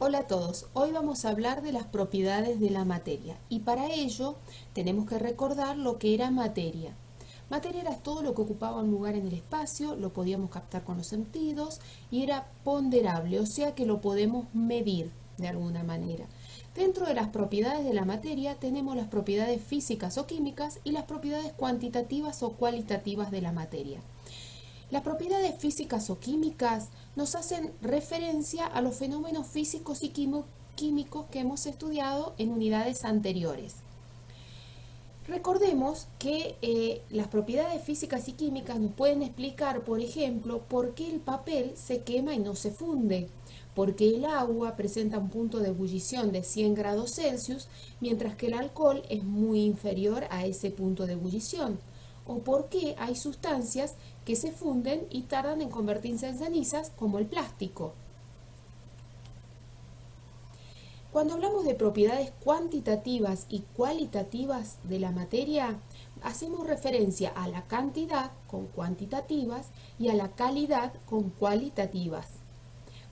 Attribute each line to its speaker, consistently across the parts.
Speaker 1: Hola a todos, hoy vamos a hablar de las propiedades de la materia y para ello tenemos que recordar lo que era materia. Materia era todo lo que ocupaba un lugar en el espacio, lo podíamos captar con los sentidos y era ponderable, o sea que lo podemos medir de alguna manera. Dentro de las propiedades de la materia tenemos las propiedades físicas o químicas y las propiedades cuantitativas o cualitativas de la materia. Las propiedades físicas o químicas nos hacen referencia a los fenómenos físicos y químicos que hemos estudiado en unidades anteriores. Recordemos que las propiedades físicas y químicas nos pueden explicar, por ejemplo, por qué el papel se quema y no se funde, por qué el agua presenta un punto de ebullición de 100 grados Celsius, mientras que el alcohol es muy inferior a ese punto de ebullición, o por qué hay sustancias que se funden y tardan en convertirse en cenizas, como el plástico. Cuando hablamos de propiedades cuantitativas y cualitativas de la materia, hacemos referencia a la cantidad con cuantitativas y a la calidad con cualitativas.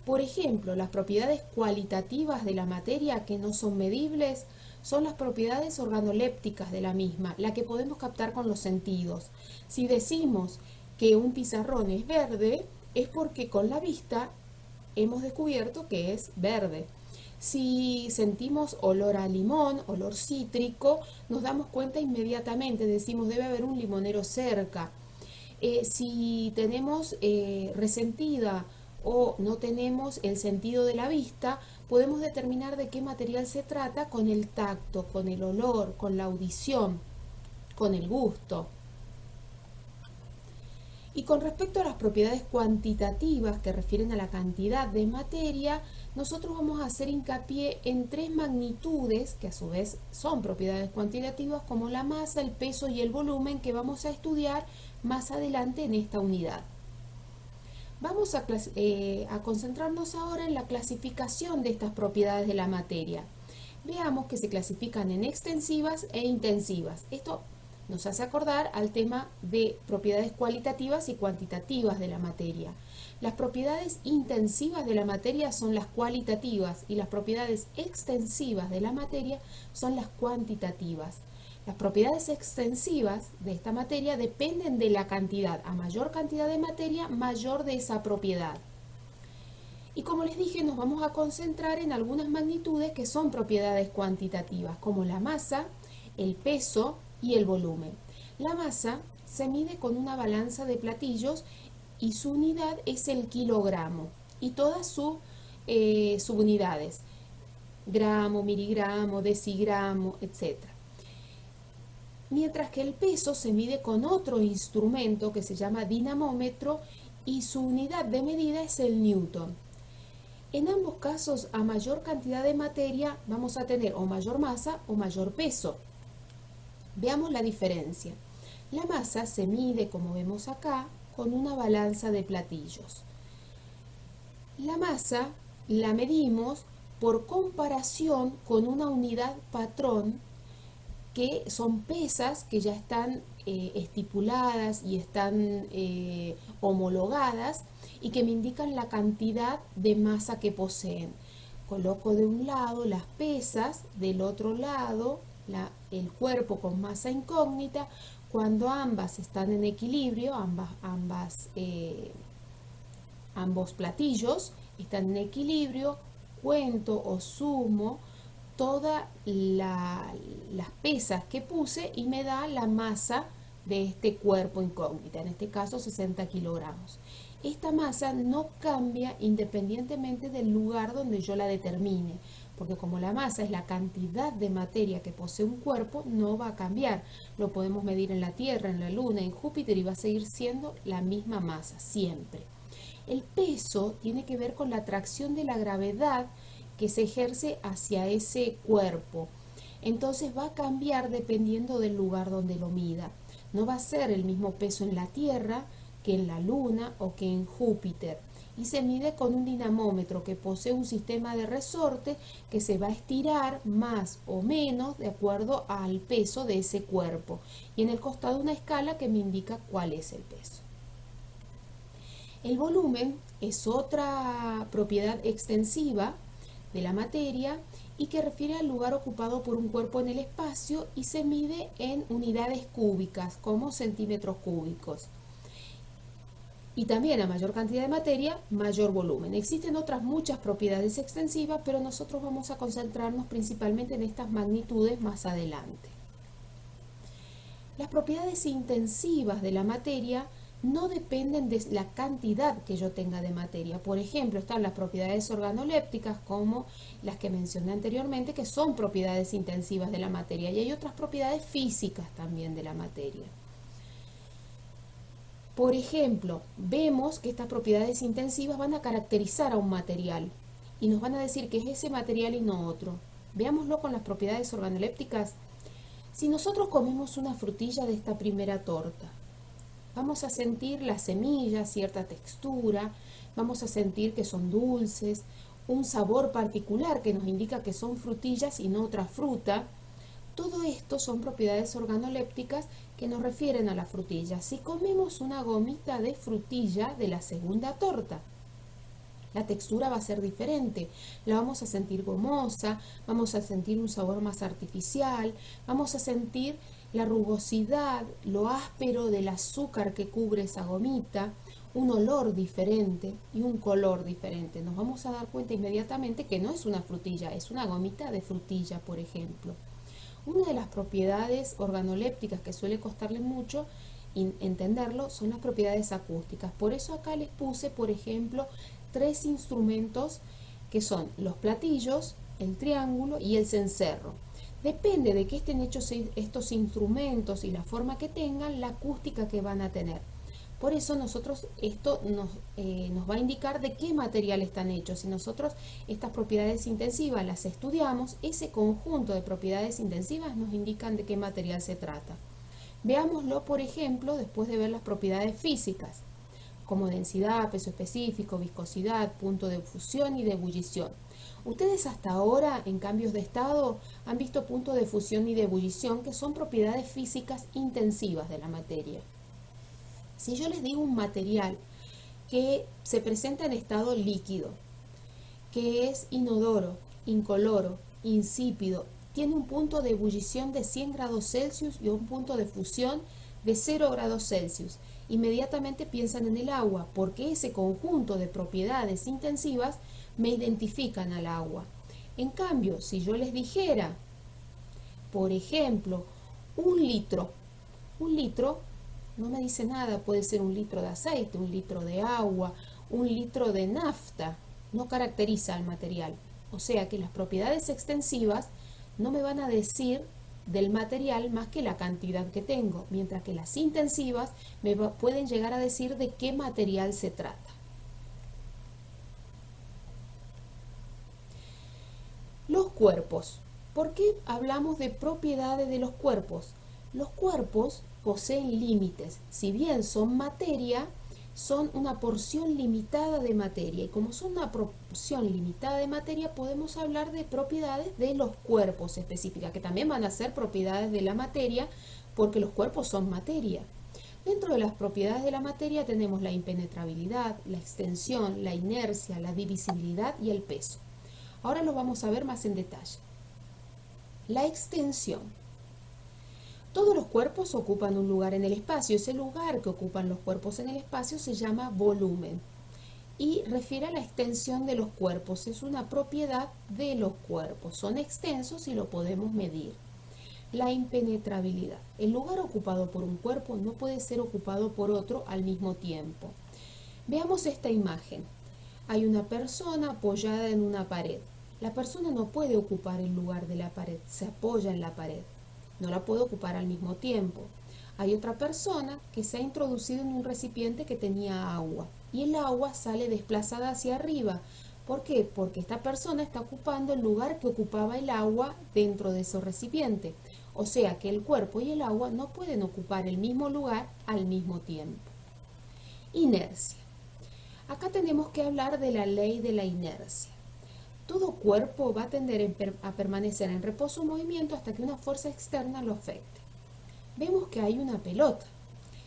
Speaker 1: Por ejemplo, las propiedades cualitativas de la materia que no son medibles son las propiedades organolépticas de la misma, la que podemos captar con los sentidos. Si decimos que un pizarrón es verde, es porque con la vista hemos descubierto que es verde. Si sentimos olor a limón, olor cítrico, nos damos cuenta inmediatamente, decimos debe haber un limonero cerca. Si tenemos resentida o no tenemos el sentido de la vista, podemos determinar de qué material se trata con el tacto, con el olor, con la audición, con el gusto. Y con respecto a las propiedades cuantitativas que refieren a la cantidad de materia, nosotros vamos a hacer hincapié en tres magnitudes, que a su vez son propiedades cuantitativas, como la masa, el peso y el volumen, que vamos a estudiar más adelante en esta unidad. Vamos a concentrarnos ahora en la clasificación de estas propiedades de la materia. Veamos que se clasifican en extensivas e intensivas. Esto nos hace acordar al tema de propiedades cualitativas y cuantitativas de la materia. Las propiedades intensivas de la materia son las cualitativas y las propiedades extensivas de la materia son las cuantitativas. Las propiedades extensivas de esta materia dependen de la cantidad. A mayor cantidad de materia, mayor de esa propiedad. Y como les dije, nos vamos a concentrar en algunas magnitudes que son propiedades cuantitativas, como la masa, el peso y el volumen. La masa se mide con una balanza de platillos y su unidad es el kilogramo y todas sus subunidades, gramo, miligramo, decigramo, etc. Mientras que el peso se mide con otro instrumento que se llama dinamómetro y su unidad de medida es el newton. En ambos casos, a mayor cantidad de materia vamos a tener o mayor masa o mayor peso. Veamos la diferencia. La masa se mide, como vemos acá, con una balanza de platillos. La masa la medimos por comparación con una unidad patrón, que son pesas que ya están estipuladas y están homologadas y que me indican la cantidad de masa que poseen. Coloco de un lado las pesas, del otro lado el cuerpo con masa incógnita. Cuando ambas están en equilibrio, ambos platillos están en equilibrio, cuento o sumo todas las pesas que puse y me da la masa de este cuerpo incógnita, en este caso 60 kilogramos. Esta masa no cambia independientemente del lugar donde yo la determine, porque como la masa es la cantidad de materia que posee un cuerpo, no va a cambiar. Lo podemos medir en la Tierra, en la Luna, en Júpiter y va a seguir siendo la misma masa, siempre. El peso tiene que ver con la atracción de la gravedad que se ejerce hacia ese cuerpo. Entonces va a cambiar dependiendo del lugar donde lo mida. No va a ser el mismo peso en la Tierra que en la Luna o que en Júpiter. Y se mide con un dinamómetro que posee un sistema de resorte que se va a estirar más o menos de acuerdo al peso de ese cuerpo. Y en el costado una escala que me indica cuál es el peso. El volumen es otra propiedad extensiva de la materia y que refiere al lugar ocupado por un cuerpo en el espacio y se mide en unidades cúbicas, como centímetros cúbicos. Y también a mayor cantidad de materia, mayor volumen. Existen otras muchas propiedades extensivas, pero nosotros vamos a concentrarnos principalmente en estas magnitudes más adelante. Las propiedades intensivas de la materia no dependen de la cantidad que yo tenga de materia. Por ejemplo, están las propiedades organolépticas, como las que mencioné anteriormente, que son propiedades intensivas de la materia. Y hay otras propiedades físicas también de la materia. Por ejemplo, vemos que estas propiedades intensivas van a caracterizar a un material y nos van a decir que es ese material y no otro. Veámoslo con las propiedades organolépticas. Si nosotros comemos una frutilla de esta primera torta, vamos a sentir las semillas, cierta textura, vamos a sentir que son dulces, un sabor particular que nos indica que son frutillas y no otra fruta. Todo esto son propiedades organolépticas que nos refieren a la frutilla. Si comemos una gomita de frutilla de la segunda torta, la textura va a ser diferente, la vamos a sentir gomosa, vamos a sentir un sabor más artificial, vamos a sentir la rugosidad, lo áspero del azúcar que cubre esa gomita, un olor diferente y un color diferente. Nos vamos a dar cuenta inmediatamente que no es una frutilla, es una gomita de frutilla, por ejemplo. Una de las propiedades organolépticas que suele costarle mucho entenderlo son las propiedades acústicas. Por eso acá les puse, por ejemplo, 3 instrumentos que son los platillos, el triángulo y el cencerro. Depende de qué estén hechos estos instrumentos y la forma que tengan, la acústica que van a tener. Por eso nosotros esto nos va a indicar de qué material están hechos. Si nosotros estas propiedades intensivas las estudiamos, ese conjunto de propiedades intensivas nos indican de qué material se trata. Veámoslo, por ejemplo, después de ver las propiedades físicas, como densidad, peso específico, viscosidad, punto de fusión y de ebullición. Ustedes hasta ahora, en cambios de estado, han visto punto de fusión y de ebullición, que son propiedades físicas intensivas de la materia. Si yo les digo un material que se presenta en estado líquido, que es inodoro, incoloro, insípido, tiene un punto de ebullición de 100 grados Celsius y un punto de fusión de 0 grados Celsius, inmediatamente piensan en el agua, porque ese conjunto de propiedades intensivas me identifican al agua. En cambio, si yo les dijera, por ejemplo, un litro no me dice nada, puede ser un litro de aceite, un litro de agua, un litro de nafta, no caracteriza al material. O sea que las propiedades extensivas no me van a decir del material más que la cantidad que tengo, mientras que las intensivas me pueden llegar a decir de qué material se trata. Los cuerpos. ¿Por qué hablamos de propiedades de los cuerpos? Los cuerpos poseen límites. Si bien son materia, son una porción limitada de materia. Y como son una porción limitada de materia, podemos hablar de propiedades de los cuerpos específicas, que también van a ser propiedades de la materia, porque los cuerpos son materia. Dentro de las propiedades de la materia tenemos la impenetrabilidad, la extensión, la inercia, la divisibilidad y el peso. Ahora lo vamos a ver más en detalle. La extensión. Todos los cuerpos ocupan un lugar en el espacio. Ese lugar que ocupan los cuerpos en el espacio se llama volumen y refiere a la extensión de los cuerpos. Es una propiedad de los cuerpos. Son extensos y lo podemos medir. La impenetrabilidad. El lugar ocupado por un cuerpo no puede ser ocupado por otro al mismo tiempo. Veamos esta imagen. Hay una persona apoyada en una pared. La persona no puede ocupar el lugar de la pared, se apoya en la pared. No la puede ocupar al mismo tiempo. Hay otra persona que se ha introducido en un recipiente que tenía agua y el agua sale desplazada hacia arriba. ¿Por qué? Porque esta persona está ocupando el lugar que ocupaba el agua dentro de ese recipiente. O sea que el cuerpo y el agua no pueden ocupar el mismo lugar al mismo tiempo. Inercia. Acá tenemos que hablar de la ley de la inercia. Todo cuerpo va a tender a permanecer en reposo o movimiento hasta que una fuerza externa lo afecte. Vemos que hay una pelota.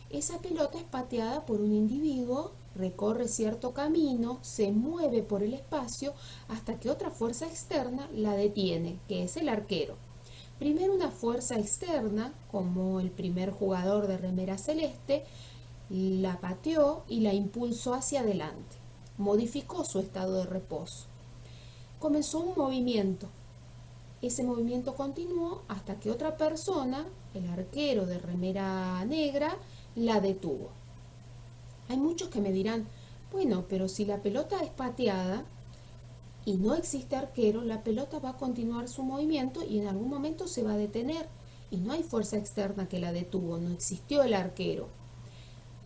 Speaker 1: Esa pelota es pateada por un individuo recorre cierto camino, se mueve por el espacio hasta que otra fuerza externa la detiene, que es el arquero. Primero una fuerza externa, como el primer jugador de remera celeste, la pateó y la impulsó hacia adelante. Modificó su estado de reposo. Comenzó un movimiento. Ese movimiento continuó hasta que otra persona, el arquero de remera negra, la detuvo. Hay muchos que me dirán, bueno, pero si la pelota es pateada y no existe arquero, la pelota va a continuar su movimiento y en algún momento se va a detener. Y no hay fuerza externa que la detuvo, no existió el arquero.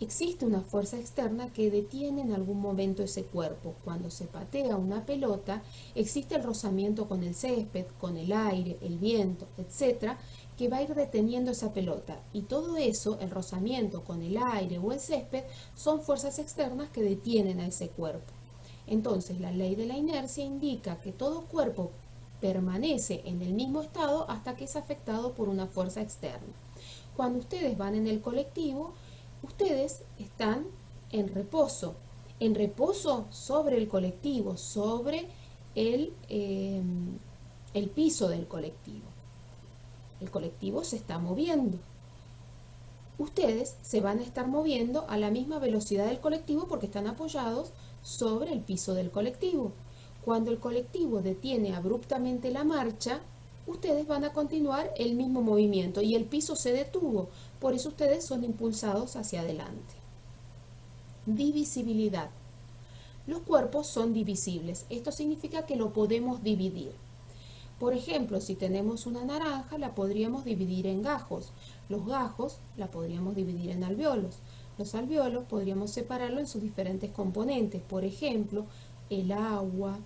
Speaker 1: Existe una fuerza externa que detiene en algún momento ese cuerpo. Cuando se patea una pelota, existe el rozamiento con el césped, con el aire, el viento, etcétera, que va a ir deteniendo esa pelota. Y todo eso, el rozamiento con el aire o el césped, son fuerzas externas que detienen a ese cuerpo. Entonces, la ley de la inercia indica que todo cuerpo permanece en el mismo estado hasta que es afectado por una fuerza externa. Cuando ustedes van en el colectivo, ustedes están en reposo sobre el colectivo, sobre el piso del colectivo. El colectivo se está moviendo. Ustedes se van a estar moviendo a la misma velocidad del colectivo porque están apoyados sobre el piso del colectivo. Cuando el colectivo detiene abruptamente la marcha, ustedes van a continuar el mismo movimiento y el piso se detuvo. Por eso ustedes son impulsados hacia adelante. Divisibilidad. Los cuerpos son divisibles. Esto significa que lo podemos dividir. Por ejemplo, si tenemos una naranja, la podríamos dividir en gajos. Los gajos la podríamos dividir en alvéolos. Los alvéolos podríamos separarlo en sus diferentes componentes. Por ejemplo, el agua,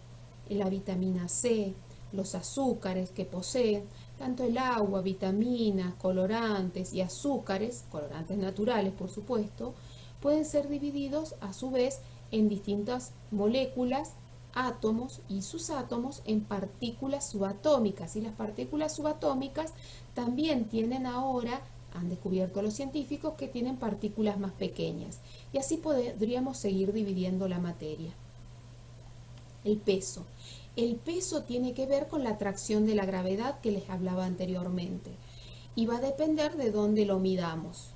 Speaker 1: la vitamina C, los azúcares que poseen. Tanto el agua, vitaminas, colorantes y azúcares, colorantes naturales por supuesto, pueden ser divididos a su vez en distintas moléculas, átomos y sus átomos en partículas subatómicas. Y las partículas subatómicas también tienen ahora, han descubierto los científicos, que tienen partículas más pequeñas. Y así podríamos seguir dividiendo la materia. El peso. El peso tiene que ver con la atracción de la gravedad que les hablaba anteriormente y va a depender de dónde lo midamos.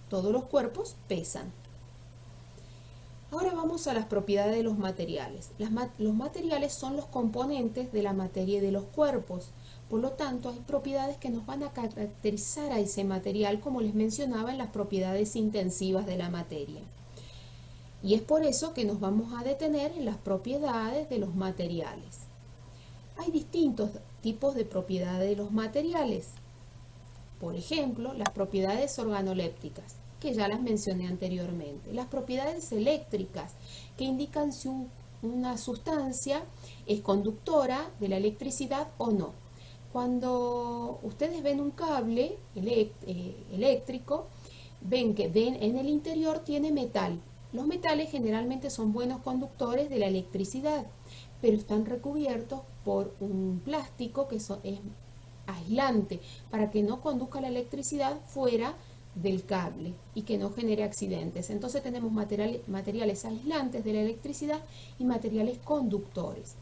Speaker 1: Todos los cuerpos pesan. Ahora vamos a las propiedades de los materiales. Los materiales son los componentes de la materia y de los cuerpos. Por lo tanto, hay propiedades que nos van a caracterizar a ese material, como les mencionaba en las propiedades intensivas de la materia. Y es por eso que nos vamos a detener en las propiedades de los materiales. Hay distintos tipos de propiedades de los materiales. Por ejemplo, las propiedades organolépticas, que ya las mencioné anteriormente. Las propiedades eléctricas, que indican si una sustancia es conductora de la electricidad o no. Cuando ustedes ven un cable eléctrico, ven que en el interior tiene metal. Los metales generalmente son buenos conductores de la electricidad, pero están recubiertos por un plástico que es aislante para que no conduzca la electricidad fuera del cable y que no genere accidentes. Entonces tenemos materiales aislantes de la electricidad y materiales conductores.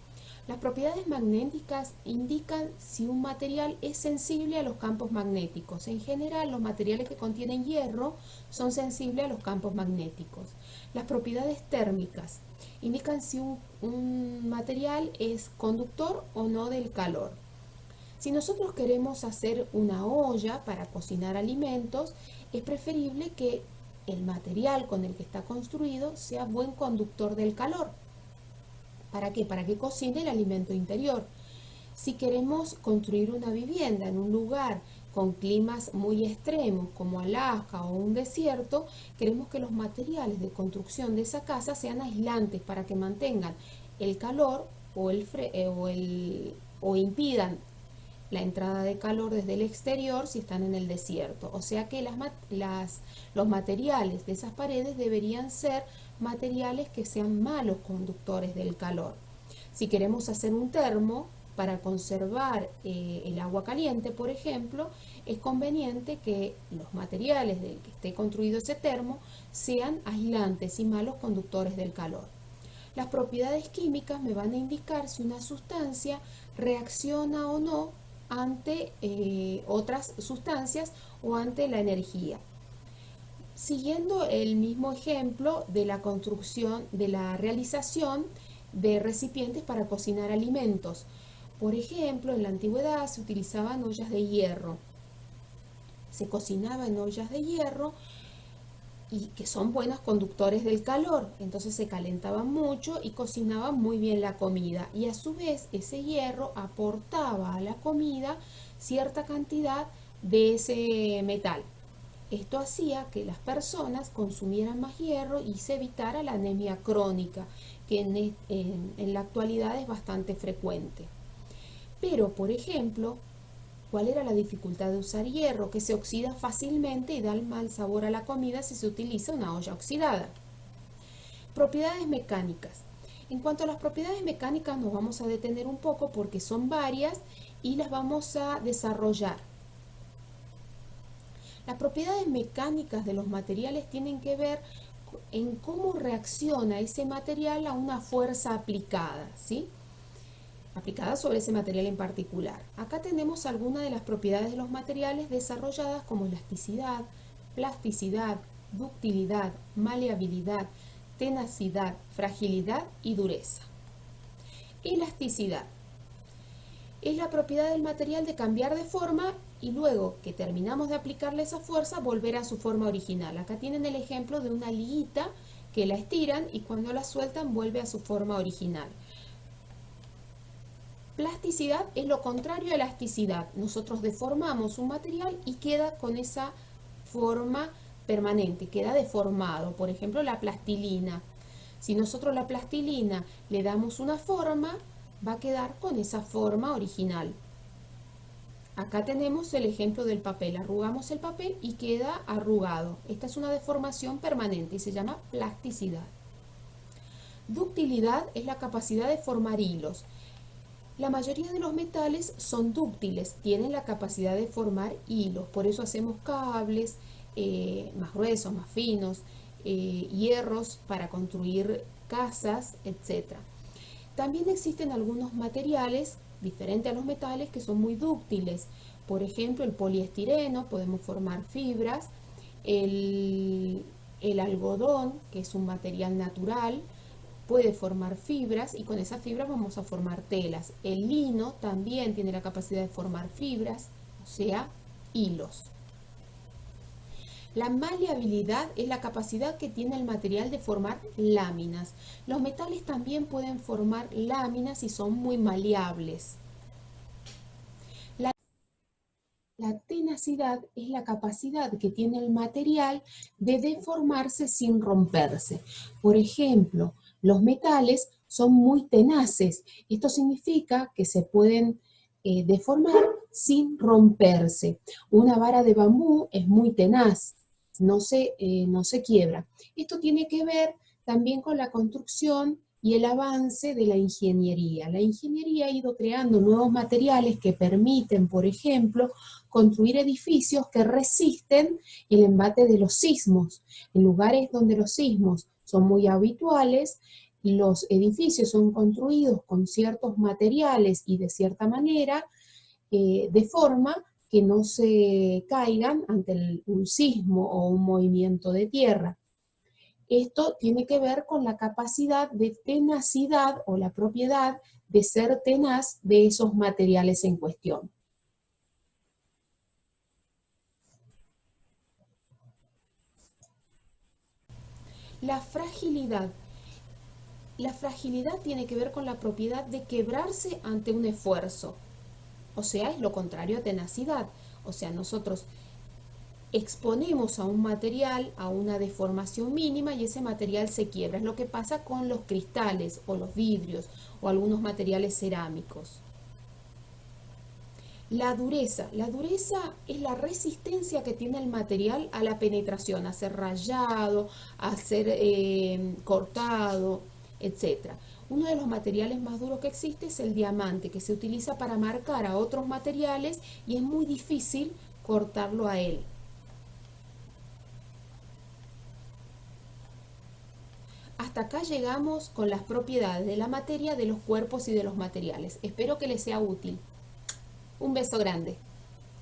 Speaker 1: Las propiedades magnéticas indican si un material es sensible a los campos magnéticos. En general, los materiales que contienen hierro son sensibles a los campos magnéticos. Las propiedades térmicas indican si un material es conductor o no del calor. Si nosotros queremos hacer una olla para cocinar alimentos, es preferible que el material con el que está construido sea buen conductor del calor. ¿Para qué? Para que cocine el alimento interior. Si queremos construir una vivienda en un lugar con climas muy extremos como Alaska o un desierto, queremos que los materiales de construcción de esa casa sean aislantes para que mantengan el calor o impidan la entrada de calor desde el exterior si están en el desierto. O sea que los materiales de esas paredes deberían ser materiales que sean malos conductores del calor. Si queremos hacer un termo, para conservar el agua caliente, por ejemplo, es conveniente que los materiales del que esté construido ese termo sean aislantes y malos conductores del calor. Las propiedades químicas me van a indicar si una sustancia reacciona o no ante otras sustancias o ante la energía. Siguiendo el mismo ejemplo de la construcción, de la realización de recipientes para cocinar alimentos. Por ejemplo, en la antigüedad se utilizaban ollas de hierro. Se cocinaba en ollas de hierro y que son buenos conductores del calor, entonces se calentaban mucho y cocinaban muy bien la comida, y a su vez ese hierro aportaba a la comida cierta cantidad de ese metal. Esto hacía que las personas consumieran más hierro y se evitara la anemia crónica, que en la actualidad es bastante frecuente. Pero, por ejemplo, ¿cuál era la dificultad de usar hierro? Que se oxida fácilmente y da mal sabor a la comida si se utiliza una olla oxidada. Propiedades mecánicas. En cuanto a las propiedades mecánicas nos vamos a detener un poco porque son varias y las vamos a desarrollar. Las propiedades mecánicas de los materiales tienen que ver en cómo reacciona ese material a una fuerza aplicada, ¿sí? Aplicada sobre ese material en particular. Acá tenemos algunas de las propiedades de los materiales desarrolladas como elasticidad, plasticidad, ductilidad, maleabilidad, tenacidad, fragilidad y dureza. Elasticidad. Es la propiedad del material de cambiar de forma y luego que terminamos de aplicarle esa fuerza volver a su forma original. Acá tienen el ejemplo de una liguita que la estiran y cuando la sueltan vuelve a su forma original. Plasticidad es lo contrario a elasticidad. Nosotros deformamos un material y queda con esa forma permanente, queda deformado. Por ejemplo, la plastilina. Si nosotros la plastilina le damos una forma, va a quedar con esa forma original. Acá tenemos el ejemplo del papel. Arrugamos el papel y queda arrugado. Esta es una deformación permanente y se llama plasticidad. Ductilidad es la capacidad de formar hilos. La mayoría de los metales son dúctiles, tienen la capacidad de formar hilos, por eso hacemos cables más gruesos, más finos, hierros para construir casas, etc. También existen algunos materiales diferentes a los metales que son muy dúctiles. Por ejemplo, el poliestireno, podemos formar fibras, el algodón, que es un material natural, puede formar fibras y con esas fibras vamos a formar telas. El lino también tiene la capacidad de formar fibras, o sea, hilos. La maleabilidad es la capacidad que tiene el material de formar láminas. Los metales también pueden formar láminas y son muy maleables. La tenacidad es la capacidad que tiene el material de deformarse sin romperse. Por ejemplo, los metales son muy tenaces. Esto significa que se pueden deformar sin romperse. Una vara de bambú es muy tenaz, no se quiebra. Esto tiene que ver también con la construcción y el avance de la ingeniería. La ingeniería ha ido creando nuevos materiales que permiten, por ejemplo, construir edificios que resisten el embate de los sismos. En lugares donde los sismos son muy habituales, los edificios son construidos con ciertos materiales y de cierta manera, de forma que no se caigan ante un sismo o un movimiento de tierra. Esto tiene que ver con la capacidad de tenacidad o la propiedad de ser tenaz de esos materiales en cuestión. La fragilidad. La fragilidad tiene que ver con la propiedad de quebrarse ante un esfuerzo. O sea, es lo contrario a tenacidad. O sea, nosotros exponemos a un material a una deformación mínima y ese material se quiebra. Es lo que pasa con los cristales o los vidrios o algunos materiales cerámicos. La dureza es la resistencia que tiene el material a la penetración, a ser rayado, a ser cortado, etc. Uno de los materiales más duros que existe es el diamante, que se utiliza para marcar a otros materiales y es muy difícil cortarlo a él. Hasta acá llegamos con las propiedades de la materia, de los cuerpos y de los materiales. Espero que les sea útil. Un beso grande.